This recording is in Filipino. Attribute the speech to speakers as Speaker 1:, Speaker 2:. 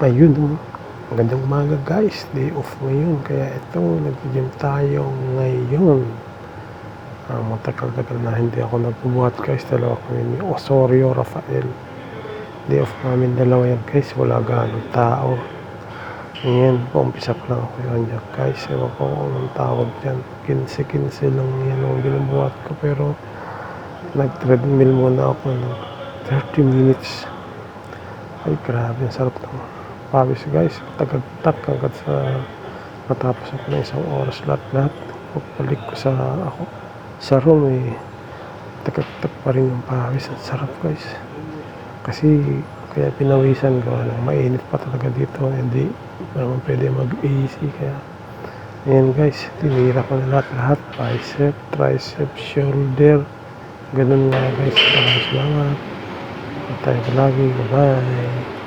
Speaker 1: Ayun, magandang umaga guys, day off ngayon, kaya ito, nag-gym tayo ngayon. Matagal-tagal na hindi ako nagbubuhat guys, dalawa kami ni Osorio Rafael. Day off namin dalawa yan guys, wala ganong tao. Ngayon, paumpisa pa lang ako yun dyan guys, ewan ko kung anong tawag dyan, 15-15 lang yan ang binubuhat ko, pero nag-treadmill muna ako ng 30 minutes. Ay grabe, ang sarap ng pawis guys, tagagtak hanggang sa matapos ako ng isang oras lahat. Pagbalik ko sa room tagagtak pa rin yung pawis. Ang sarap guys, kasi kaya pinawisan ko, mainit pa talaga dito, hindi naman pwede mag-AC, kaya ayan guys, tinira ko na lahat, bicep, tricep, shoulder, ganun nga guys. Salamat tayo palagi, bye bye.